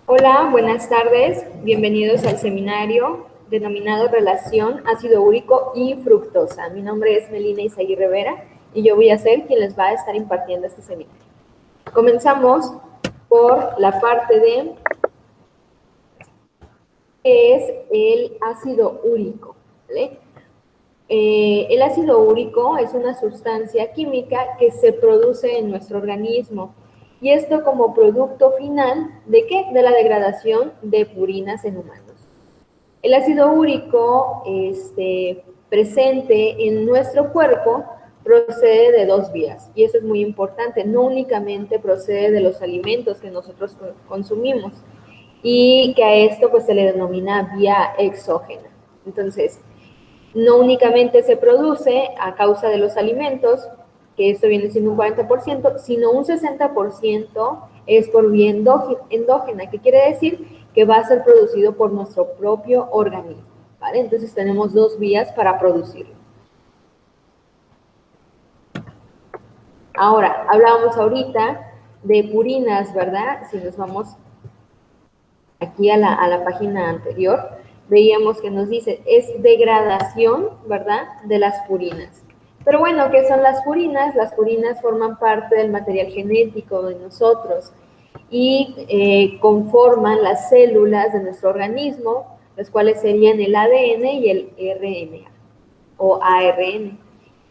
Hola, buenas tardes. Bienvenidos al seminario denominado Relación Ácido Úrico y Fructosa. Mi nombre es Melina Izaguirre Vera y yo voy a ser quien les va a estar impartiendo este seminario. Comenzamos por la parte de qué es el ácido úrico, ¿vale? El ácido úrico es una sustancia química que se produce en nuestro organismo y esto como producto final ¿de qué? De la degradación de purinas en humanos. El ácido úrico presente en nuestro cuerpo procede de dos vías y eso es muy importante, no únicamente procede de los alimentos que nosotros consumimos y que a esto pues se le denomina vía exógena. Entonces, no únicamente se produce a causa de los alimentos, que esto viene siendo un 40%, sino un 60% es por vía endógena, que quiere decir que va a ser producido por nuestro propio organismo, ¿vale? Entonces tenemos dos vías para producirlo. Ahora, hablábamos ahorita de purinas, ¿verdad? Si nos vamos aquí a la página anterior, veíamos que nos dice, es degradación, ¿verdad?, de las purinas. Pero bueno, ¿qué son las purinas? Las purinas forman parte del material genético de nosotros y conforman las células de nuestro organismo, las cuales serían el ADN y el RNA o ARN.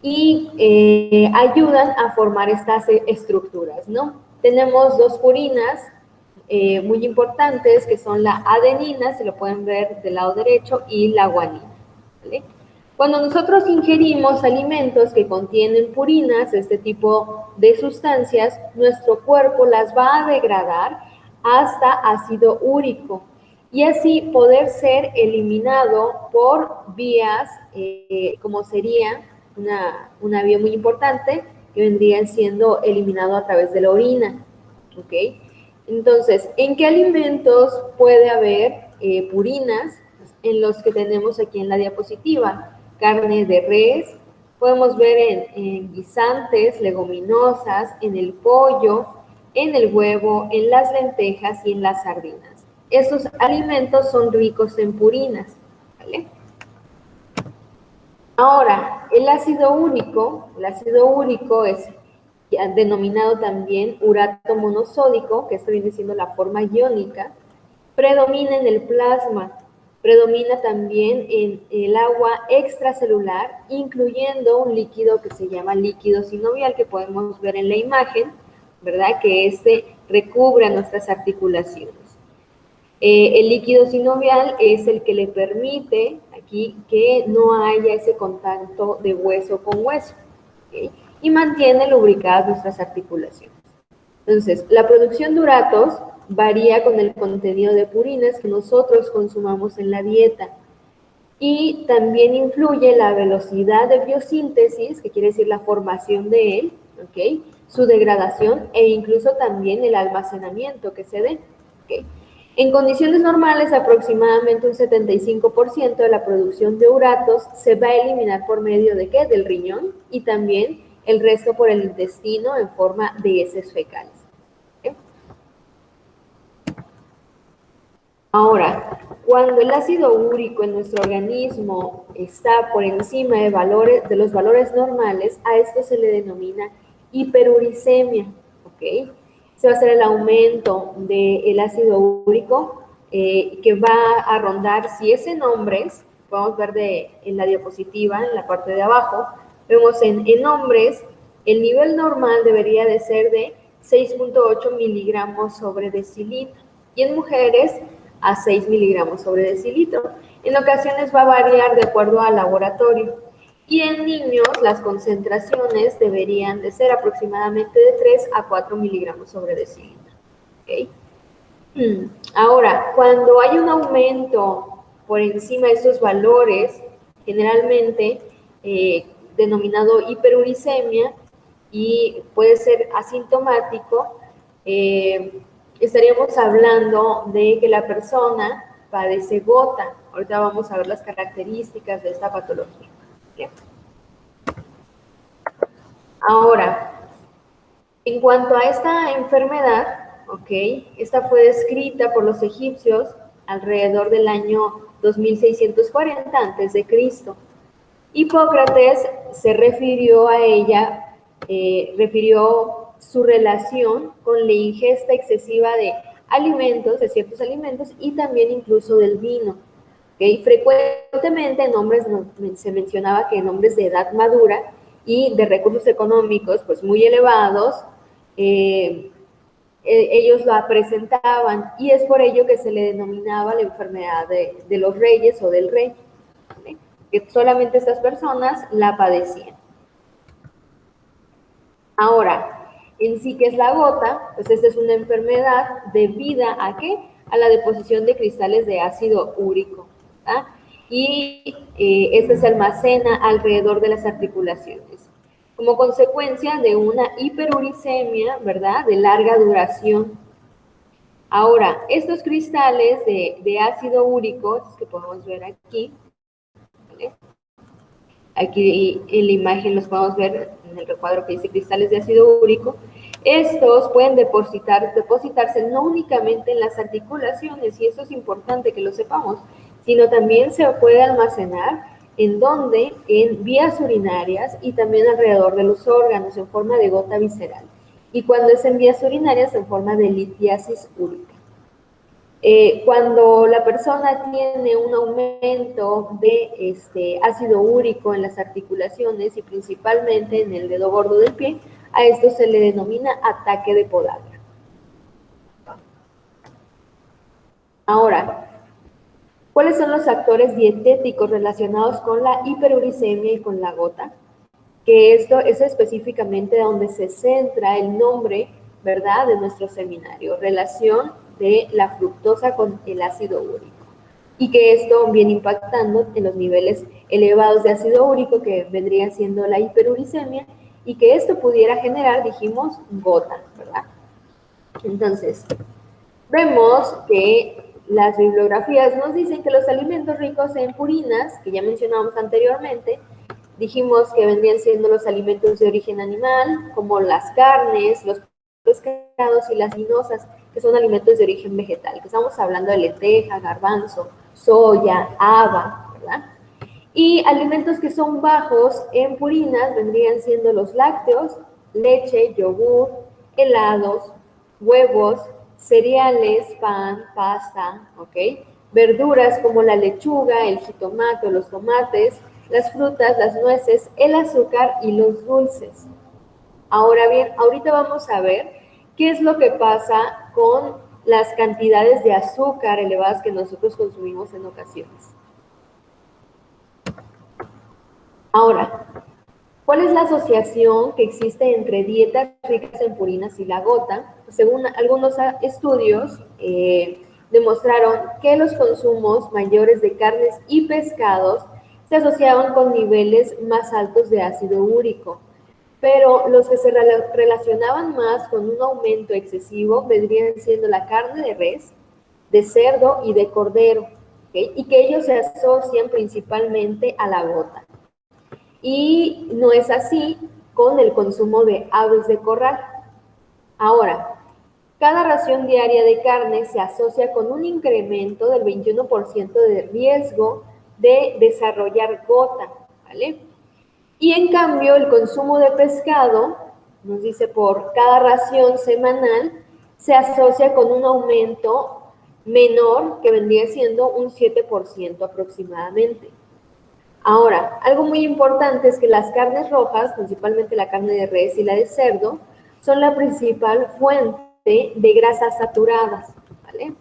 Y ayudan a formar estas estructuras, ¿no? Tenemos dos purinas muy importantes, que son la adenina, se lo pueden ver del lado derecho, y la guanina, ¿vale? Cuando nosotros ingerimos alimentos que contienen purinas, este tipo de sustancias, nuestro cuerpo las va a degradar hasta ácido úrico y así poder ser eliminado por vías, como sería una vía muy importante, que vendría siendo eliminado a través de la orina, ¿ok? Entonces, ¿en qué alimentos puede haber purinas? En los que tenemos aquí en la diapositiva: carne de res, podemos ver en guisantes, leguminosas, en el pollo, en el huevo, en las lentejas y en las sardinas. Estos alimentos son ricos en purinas, ¿vale? Ahora, el ácido úrico es denominado también urato monosódico, que esto viene siendo la forma iónica, predomina en el plasma, predomina también en el agua extracelular, incluyendo un líquido que se llama líquido sinovial, que podemos ver en la imagen, ¿verdad? Que recubre a nuestras articulaciones. El líquido sinovial es el que le permite aquí que no haya ese contacto de hueso con hueso, ¿okay? Y mantiene lubricadas nuestras articulaciones. Entonces, la producción de uratos varía con el contenido de purinas que nosotros consumamos en la dieta y también influye la velocidad de biosíntesis, que quiere decir la formación de él, ¿ok? Su degradación e incluso también el almacenamiento que se dé, ¿ok? En condiciones normales, aproximadamente un 75% de la producción de uratos se va a eliminar por medio de ¿qué? Del riñón y también el resto por el intestino en forma de heces fecales. ¿Okay? Ahora, cuando el ácido úrico en nuestro organismo está por encima de los valores normales, a esto se le denomina hiperuricemia, ¿ok? Se va a hacer el aumento del ácido úrico que va a rondar, si es en hombres, podemos ver en la diapositiva, en la parte de abajo, vemos en hombres, el nivel normal debería de ser de 6.8 miligramos sobre decilitro, y en mujeres a 6 miligramos sobre decilitro. En ocasiones va a variar de acuerdo al laboratorio. Y en niños las concentraciones deberían de ser aproximadamente de 3 a 4 miligramos sobre decilitro. ¿Okay? Ahora, cuando hay un aumento por encima de estos valores, generalmente denominado hiperuricemia, y puede ser asintomático, estaríamos hablando de que la persona padece gota. Ahorita vamos a ver las características de esta patología. ¿Okay? Ahora, en cuanto a esta enfermedad, ¿ok? Esta fue descrita por los egipcios alrededor del año 2640 a.C. Hipócrates se refirió a ella, refirió su relación con la ingesta excesiva de alimentos, de ciertos alimentos, y también incluso del vino. ¿Okay? Frecuentemente en hombres se mencionaba que en hombres de edad madura y de recursos económicos pues muy elevados, ellos la presentaban, y es por ello que se le denominaba la enfermedad de los reyes o del rey, ¿vale? Que solamente estas personas la padecían. Ahora, en sí, ¿qué es la gota? Pues esta es una enfermedad debida a ¿qué? A la deposición de cristales de ácido úrico, ¿verdad? Y este se almacena alrededor de las articulaciones, como consecuencia de una hiperuricemia, ¿verdad? De larga duración. Ahora, estos cristales de ácido úrico, que podemos ver aquí, ¿vale? Aquí en la imagen los podemos ver en el recuadro que dice cristales de ácido úrico. Estos pueden depositarse no únicamente en las articulaciones, y eso es importante que lo sepamos, sino también se puede almacenar en donde, en vías urinarias y también alrededor de los órganos en forma de gota visceral. Y cuando es en vías urinarias en forma de litiasis úrica. Cuando la persona tiene un aumento de ácido úrico en las articulaciones y principalmente en el dedo gordo del pie, a esto se le denomina ataque de podagra. Ahora, ¿cuáles son los factores dietéticos relacionados con la hiperuricemia y con la gota? Que esto es específicamente donde se centra el nombre, ¿verdad?, de nuestro seminario, relación de la fructosa con el ácido úrico. Y que esto viene impactando en los niveles elevados de ácido úrico, que vendría siendo la hiperuricemia, y que esto pudiera generar, dijimos, gota, ¿verdad? Entonces, vemos que las bibliografías nos dicen que los alimentos ricos en purinas, que ya mencionamos anteriormente, dijimos que vendrían siendo los alimentos de origen animal, como las carnes, los pescados y las linosas, que son alimentos de origen vegetal, que estamos hablando de lenteja, garbanzo, soya, haba, ¿verdad? Y alimentos que son bajos en purinas vendrían siendo los lácteos, leche, yogur, helados, huevos, cereales, pan, pasta, ¿ok? Verduras como la lechuga, el jitomate o los tomates, las frutas, las nueces, el azúcar y los dulces. Ahora bien, ahorita vamos a ver qué es lo que pasa con las cantidades de azúcar elevadas que nosotros consumimos en ocasiones. Ahora, ¿cuál es la asociación que existe entre dietas ricas en purinas y la gota? Pues según algunos estudios, demostraron que los consumos mayores de carnes y pescados se asociaban con niveles más altos de ácido úrico, pero los que se relacionaban más con un aumento excesivo vendrían siendo la carne de res, de cerdo y de cordero, ¿okay? Y que ellos se asocian principalmente a la gota. Y no es así con el consumo de aves de corral. Ahora, cada ración diaria de carne se asocia con un incremento del 21% de riesgo de desarrollar gota, ¿vale? Y en cambio, el consumo de pescado, nos dice por cada ración semanal, se asocia con un aumento menor, que vendría siendo un 7% aproximadamente. Ahora, algo muy importante es que las carnes rojas, principalmente la carne de res y la de cerdo, son la principal fuente de grasas saturadas, ¿vale?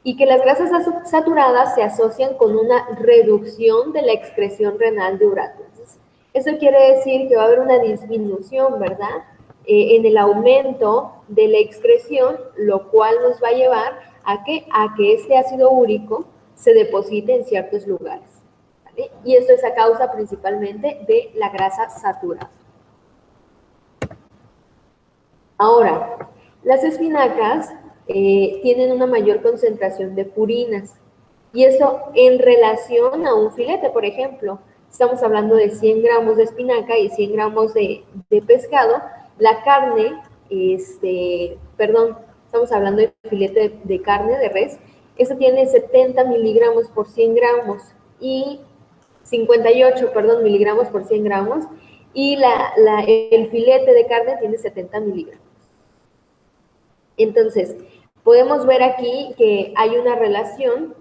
Y que las grasas saturadas se asocian con una reducción de la excreción renal de urato. Entonces, eso quiere decir que va a haber una disminución, ¿verdad?, en el aumento de la excreción, lo cual nos va a llevar a que este ácido úrico se deposite en ciertos lugares. ¿Vale? Y esto es a causa principalmente de la grasa saturada. Ahora, las espinacas tienen una mayor concentración de purinas, y eso en relación a un filete, por ejemplo. Estamos hablando de 100 gramos de espinaca y 100 gramos de pescado. La carne, estamos hablando de filete de carne de res, eso tiene 70 miligramos por 100 gramos y 58, perdón, miligramos por 100 gramos, y el filete de carne tiene 70 miligramos. Entonces, podemos ver aquí que hay una relación,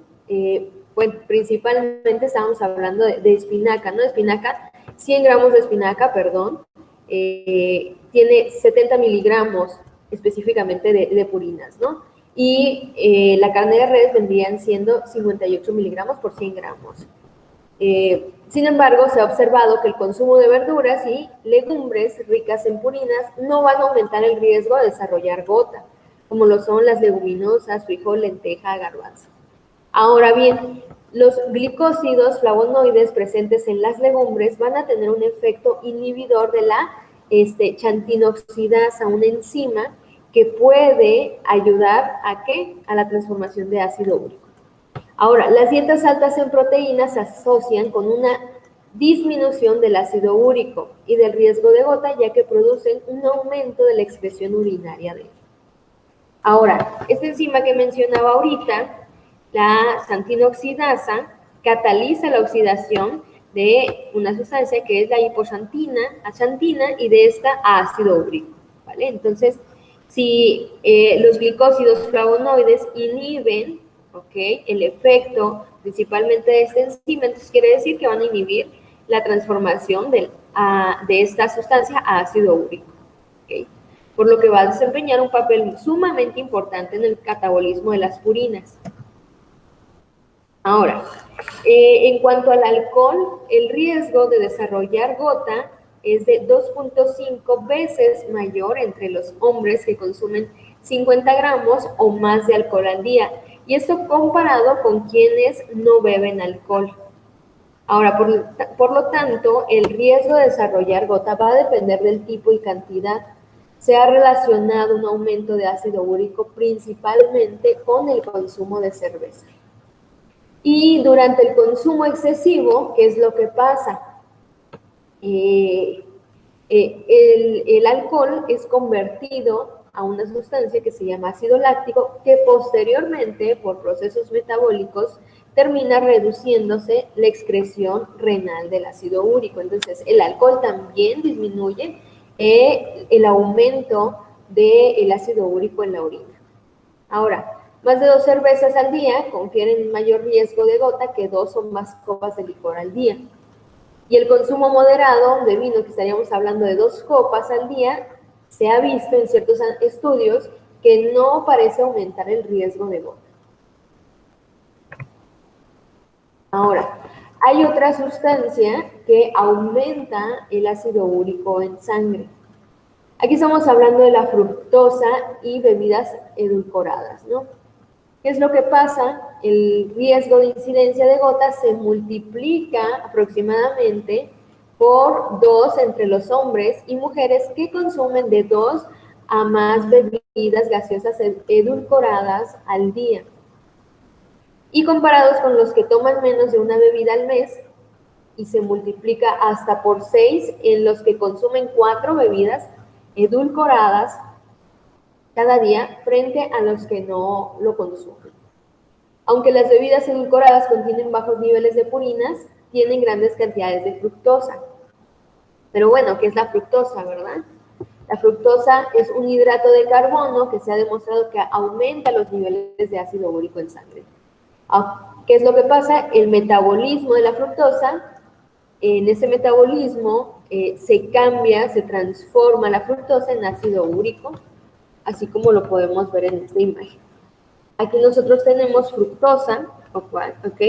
bueno, principalmente estamos hablando de espinaca, ¿no? Espinaca, 100 gramos de espinaca, perdón, tiene 70 miligramos específicamente de purinas, ¿no? Y la carne de res vendrían siendo 58 miligramos por 100 gramos. Sin embargo, se ha observado que el consumo de verduras y legumbres ricas en purinas no van a aumentar el riesgo de desarrollar gota, como lo son las leguminosas, frijol, lenteja, garbanzo. Ahora bien, los glicósidos flavonoides presentes en las legumbres van a tener un efecto inhibidor de la xantinoxidasa, una enzima que puede ayudar ¿a qué? A la transformación de ácido úrico. Ahora, las dietas altas en proteínas se asocian con una disminución del ácido úrico y del riesgo de gota, ya que producen un aumento de la excreción urinaria de él. Ahora, esta enzima que mencionaba ahorita, la xantinoxidasa, cataliza la oxidación de una sustancia que es la hipoxantina a xantina y de esta a ácido úrico, ¿vale? Entonces, si los glicósidos flavonoides inhiben, ¿ok?, el efecto principalmente de esta enzima, entonces quiere decir que van a inhibir la transformación de esta sustancia a ácido úrico, ¿ok?, por lo que va a desempeñar un papel sumamente importante en el catabolismo de las purinas. Ahora, en cuanto al alcohol, el riesgo de desarrollar gota es de 2.5 veces mayor entre los hombres que consumen 50 gramos o más de alcohol al día, y esto comparado con quienes no beben alcohol. Ahora, por lo tanto, el riesgo de desarrollar gota va a depender del tipo y cantidad. Se ha relacionado un aumento de ácido úrico principalmente con el consumo de cerveza. Y durante el consumo excesivo, ¿qué es lo que pasa? El alcohol es convertido a una sustancia que se llama ácido láctico, que posteriormente, por procesos metabólicos, termina reduciéndose la excreción renal del ácido úrico. Entonces, el alcohol también disminuye el aumento del ácido úrico en la orina. Ahora, más de 2 cervezas al día confieren mayor riesgo de gota que 2 o más copas de licor al día. Y el consumo moderado de vino, que estaríamos hablando de 2 copas al día, se ha visto en ciertos estudios que no parece aumentar el riesgo de gota. Ahora, hay otra sustancia que aumenta el ácido úrico en sangre. Aquí estamos hablando de la fructosa y bebidas edulcoradas, ¿no? ¿Qué es lo que pasa? El riesgo de incidencia de gota se multiplica aproximadamente por 2 entre los hombres y mujeres que consumen de 2 a más bebidas gaseosas edulcoradas al día. Y comparados con los que toman menos de una bebida al mes, y se multiplica hasta por 6 en los que consumen 4 bebidas edulcoradas cada día frente a los que no lo consumen. Aunque las bebidas edulcoradas contienen bajos niveles de purinas, tienen grandes cantidades de fructosa. Pero bueno, ¿qué es la fructosa, verdad? La fructosa es un hidrato de carbono que se ha demostrado que aumenta los niveles de ácido úrico en sangre. ¿Qué es lo que pasa? El metabolismo de la fructosa, en ese metabolismo se cambia, se transforma la fructosa en ácido úrico, así como lo podemos ver en esta imagen. Aquí nosotros tenemos fructosa, ¿ok?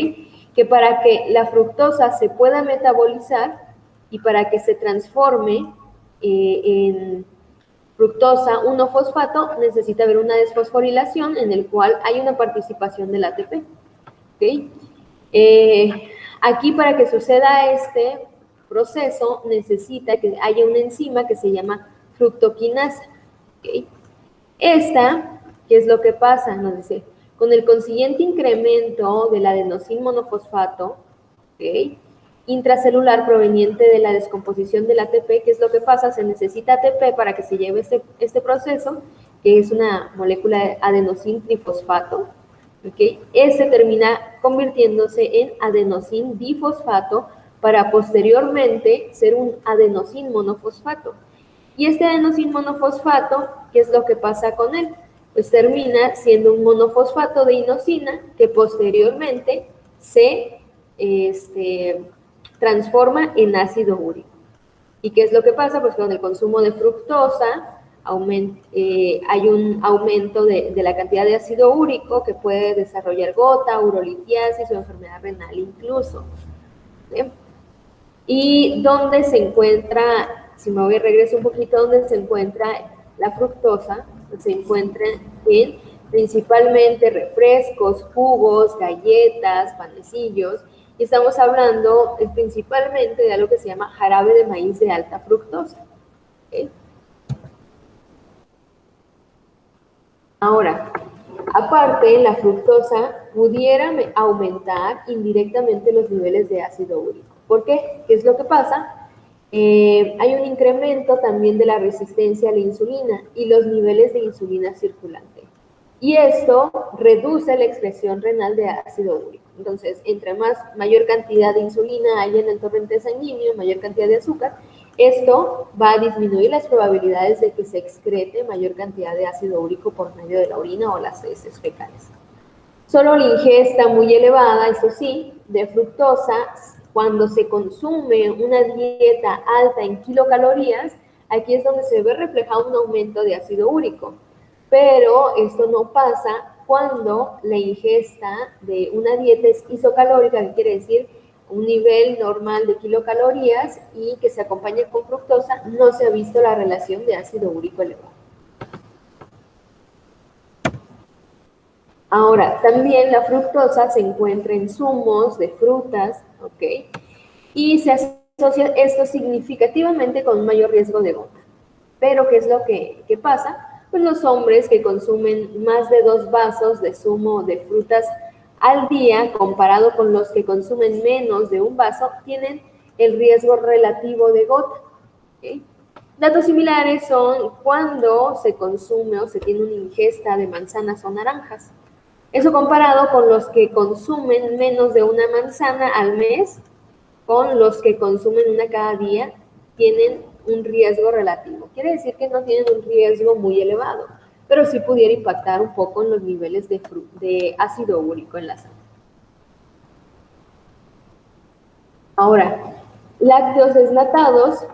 Que para que la fructosa se pueda metabolizar y para que se transforme en fructosa 1-fosfato, necesita haber una desfosforilación en el cual hay una participación del ATP, ¿ok? Aquí para que suceda este proceso necesita que haya una enzima que se llama fructoquinasa, ¿ok? Esta, ¿qué es lo que pasa? Nos dice, con el consiguiente incremento del adenosín monofosfato, ¿ok?, intracelular proveniente de la descomposición del ATP. ¿Qué es lo que pasa? Se necesita ATP para que se lleve este proceso, que es una molécula de adenosín trifosfato. ¿Okay? Ese termina convirtiéndose en adenosín difosfato para posteriormente ser un adenosín monofosfato. Y este adenosín monofosfato, ¿qué es lo que pasa con él? Pues termina siendo un monofosfato de inosina que posteriormente se transforma en ácido úrico. ¿Y qué es lo que pasa? Pues con el consumo de fructosa hay un aumento de la cantidad de ácido úrico que puede desarrollar gota, urolitiasis o enfermedad renal incluso. ¿Sí? Y dónde se encuentra, si me voy a regreso un poquito, dónde se encuentra la fructosa, pues se encuentra en principalmente refrescos, jugos, galletas, panecillos, y estamos hablando principalmente de algo que se llama jarabe de maíz de alta fructosa. ¿Okay? Ahora, aparte, la fructosa pudiera aumentar indirectamente los niveles de ácido úrico. ¿Por qué? ¿Qué es lo que pasa? Hay un incremento también de la resistencia a la insulina y los niveles de insulina circulante. Y esto reduce la excreción renal de ácido úrico. Entonces, entre mayor cantidad de insulina haya en el torrente sanguíneo, mayor cantidad de azúcar, esto va a disminuir las probabilidades de que se excrete mayor cantidad de ácido úrico por medio de la orina o las heces fecales. Solo la ingesta muy elevada, eso sí, de fructosa, cuando se consume una dieta alta en kilocalorías, aquí es donde se ve reflejado un aumento de ácido úrico. Pero esto no pasa cuando la ingesta de una dieta es isocalórica, que quiere decir un nivel normal de kilocalorías y que se acompaña con fructosa, no se ha visto la relación de ácido úrico elevado. Ahora, también la fructosa se encuentra en zumos de frutas, ¿ok? Y se asocia esto significativamente con un mayor riesgo de gota. Pero, ¿qué es lo que pasa? Pues los hombres que consumen más de 2 vasos de zumo de frutas al día, comparado con los que consumen menos de un vaso, tienen el riesgo relativo de gota. ¿Okay? Datos similares son cuando se consume o se tiene una ingesta de manzanas o naranjas. Eso comparado con los que consumen menos de una manzana al mes, con los que consumen una cada día, tienen un riesgo relativo. Quiere decir que no tienen un riesgo muy elevado, pero sí pudiera impactar un poco en los niveles de ácido úrico en la sangre. Ahora, lácteos desnatados,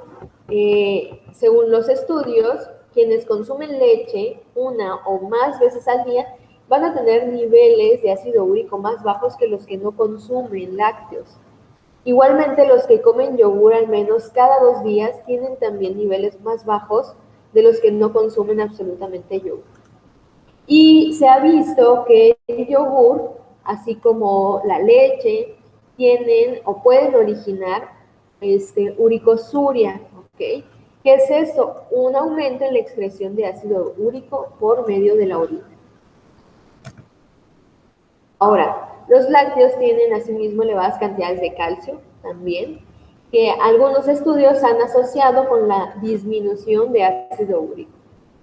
según los estudios, quienes consumen leche una o más veces al día van a tener niveles de ácido úrico más bajos que los que no consumen lácteos. Igualmente, los que comen yogur al menos cada 2 días tienen también niveles más bajos de los que no consumen absolutamente yogur. Y se ha visto que el yogur, así como la leche, tienen o pueden originar uricosuria, ¿ok? ¿Qué es eso? Un aumento en la excreción de ácido úrico por medio de la orina. Ahora, los lácteos tienen asimismo elevadas cantidades de calcio también, que algunos estudios han asociado con la disminución de ácido úrico.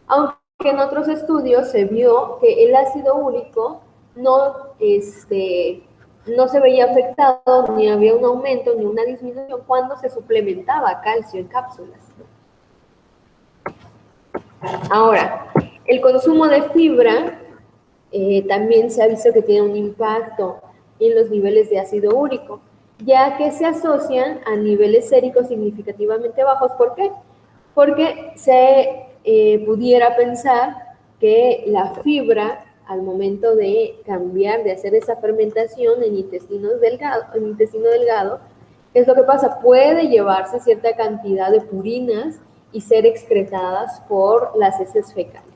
Aunque en otros estudios se vio que el ácido úrico no se veía afectado, ni había un aumento ni una disminución cuando se suplementaba calcio en cápsulas. Ahora, el consumo de fibra también se ha visto que tiene un impacto en los niveles de ácido úrico, ya que se asocian a niveles séricos significativamente bajos. ¿Por qué? Porque se pudiera pensar que la fibra, al momento de cambiar, de hacer esa fermentación en intestino delgado, ¿qué es lo que pasa? Puede llevarse cierta cantidad de purinas y ser excretadas por las heces fecales.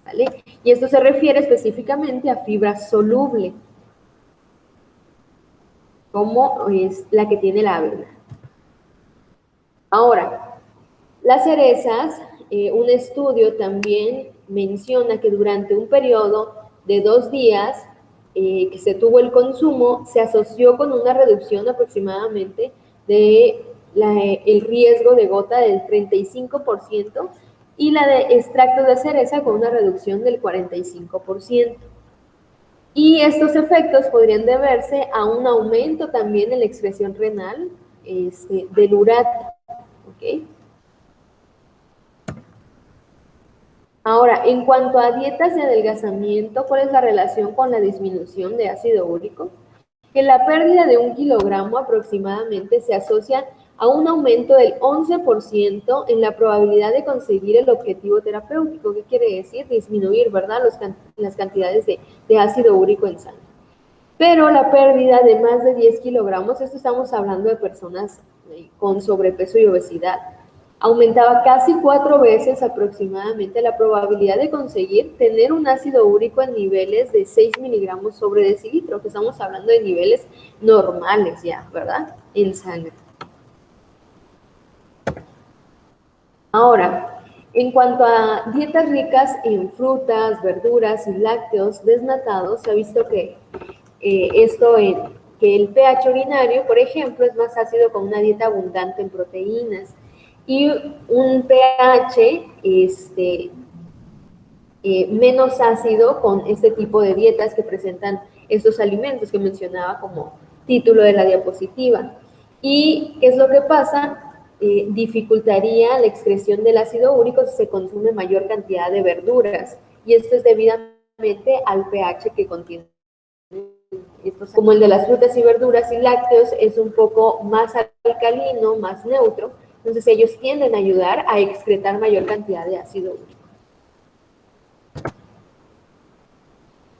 ¿Vale? Y esto se refiere específicamente a fibra soluble, como es la que tiene la avena. Ahora, las cerezas, un estudio también menciona que durante un periodo de 2 días que se tuvo el consumo, se asoció con una reducción aproximadamente el riesgo de gota del 35% y la de extracto de cereza con una reducción del 45%. Y estos efectos podrían deberse a un aumento también en la excreción renal del urato. ¿Okay? Ahora, en cuanto a dietas de adelgazamiento, ¿cuál es la relación con la disminución de ácido úrico? Que la pérdida de 1 kilogramo aproximadamente se asocia a un aumento del 11% en la probabilidad de conseguir el objetivo terapéutico. ¿Qué quiere decir? Disminuir, ¿verdad?, las cantidades de ácido úrico en sangre. Pero la pérdida de más de 10 kilogramos, esto estamos hablando de personas con sobrepeso y obesidad, aumentaba casi 4 veces aproximadamente la probabilidad de conseguir tener un ácido úrico en niveles de 6 miligramos sobre decilitro, que estamos hablando de niveles normales ya, ¿verdad?, en sangre. Ahora, en cuanto a dietas ricas en frutas, verduras y lácteos desnatados, se ha visto que que el pH urinario, por ejemplo, es más ácido con una dieta abundante en proteínas y un pH menos ácido con este tipo de dietas que presentan estos alimentos que mencionaba como título de la diapositiva. ¿Y qué es lo que pasa? Dificultaría la excreción del ácido úrico si se consume mayor cantidad de verduras, y esto es debidamente al pH que contiene. Como el de las frutas y verduras y lácteos es un poco más alcalino, más neutro, entonces ellos tienden a ayudar a excretar mayor cantidad de ácido úrico.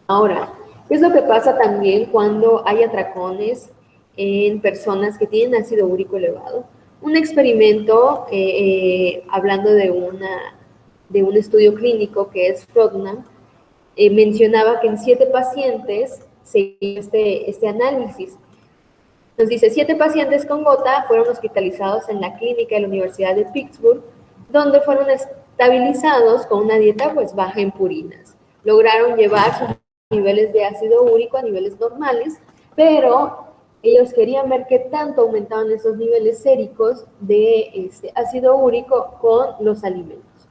Ahora, ¿qué es lo que pasa también cuando hay atracones en personas que tienen ácido úrico elevado? Un experimento, hablando de un estudio clínico que es Rodman, mencionaba que en 7 pacientes se hizo este análisis. Nos dice, 7 pacientes con gota fueron hospitalizados en la clínica de la Universidad de Pittsburgh, donde fueron estabilizados con una dieta pues baja en purinas. Lograron llevar sus niveles de ácido úrico a niveles normales, pero ellos querían ver qué tanto aumentaban esos niveles séricos de ácido úrico con los alimentos.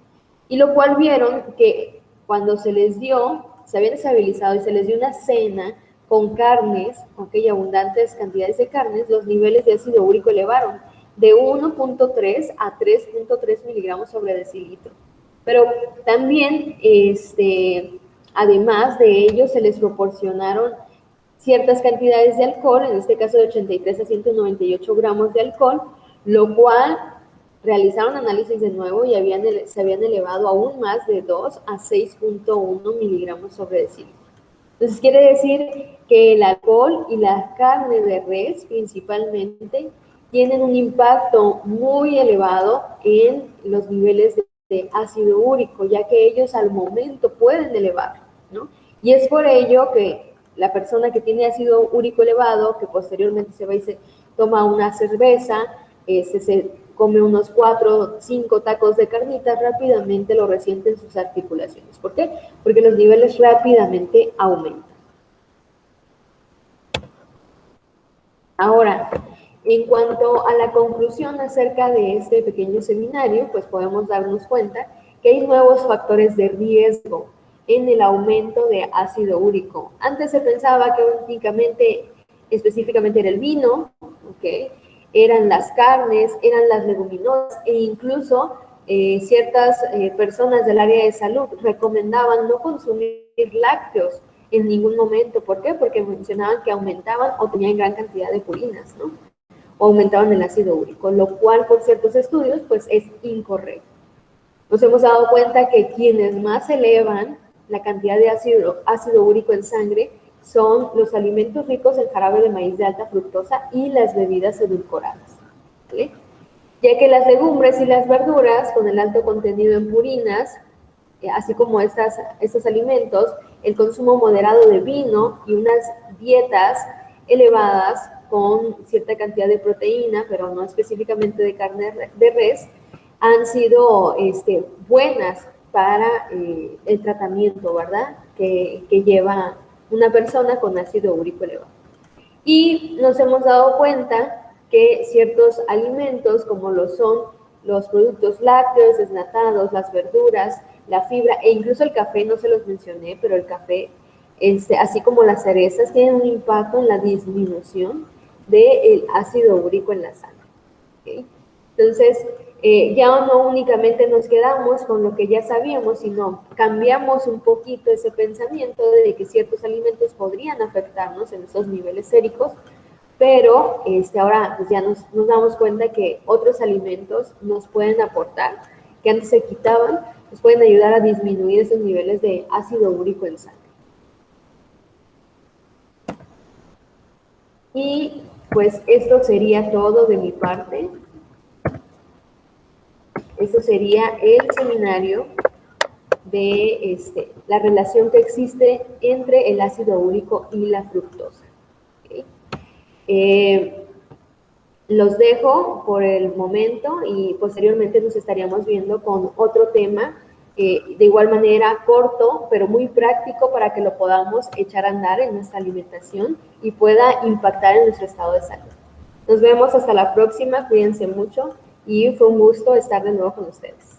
Y lo cual vieron que cuando se les dio, se habían estabilizado y se les dio una cena con carnes, y abundantes cantidades de carnes, los niveles de ácido úrico elevaron de 1.3 a 3.3 miligramos sobre decilitro. Pero también, además de ello, se les proporcionaron ciertas cantidades de alcohol, en este caso de 83 a 198 gramos de alcohol, lo cual realizaron análisis de nuevo y se habían elevado aún más de 2 a 6.1 miligramos sobre decilitro. Entonces quiere decir que el alcohol y la carne de res principalmente tienen un impacto muy elevado en los niveles de ácido úrico, ya que ellos al momento pueden elevar, ¿no? Y es por ello que la persona que tiene ácido úrico elevado, que posteriormente se va y se toma una cerveza, se come unos 4 o 5 tacos de carnitas, rápidamente lo resiente en sus articulaciones. ¿Por qué? Porque los niveles rápidamente aumentan. Ahora, en cuanto a la conclusión acerca de este pequeño seminario, pues podemos darnos cuenta que hay nuevos factores de riesgo en el aumento de ácido úrico. Antes se pensaba que únicamente, específicamente era el vino, ¿okay?, eran las carnes, eran las leguminosas e incluso ciertas personas del área de salud recomendaban no consumir lácteos en ningún momento. ¿Por qué? Porque mencionaban que aumentaban o tenían gran cantidad de purinas, ¿no? O aumentaban el ácido úrico, lo cual por ciertos estudios pues es incorrecto. Nos hemos dado cuenta que quienes más elevan la cantidad de ácido úrico en sangre son los alimentos ricos en jarabe de maíz de alta fructosa y las bebidas edulcoradas, ¿vale? Ya que las legumbres y las verduras con el alto contenido en purinas, así como estos alimentos, el consumo moderado de vino y unas dietas elevadas con cierta cantidad de proteína, pero no específicamente de carne de res, han sido buenas para el tratamiento, ¿verdad?, que lleva una persona con ácido úrico elevado. Y nos hemos dado cuenta que ciertos alimentos, como lo son los productos lácteos, desnatados, las verduras, la fibra e incluso el café, no se los mencioné, pero el café, así como las cerezas, tienen un impacto en la disminución del ácido úrico en la sangre. ¿Okay? Entonces, ya no únicamente nos quedamos con lo que ya sabíamos, sino cambiamos un poquito ese pensamiento de que ciertos alimentos podrían afectarnos en esos niveles séricos, pero ahora pues ya nos damos cuenta que otros alimentos nos pueden aportar, que antes se quitaban, nos pueden ayudar a disminuir esos niveles de ácido úrico en sangre. Y pues esto sería todo de mi parte. Eso sería el seminario de la relación que existe entre el ácido úrico y la fructosa. ¿Okay? Los dejo por el momento y posteriormente nos estaríamos viendo con otro tema, de igual manera corto, pero muy práctico para que lo podamos echar a andar en nuestra alimentación y pueda impactar en nuestro estado de salud. Nos vemos hasta la próxima, cuídense mucho y fue un gusto estar de nuevo con ustedes.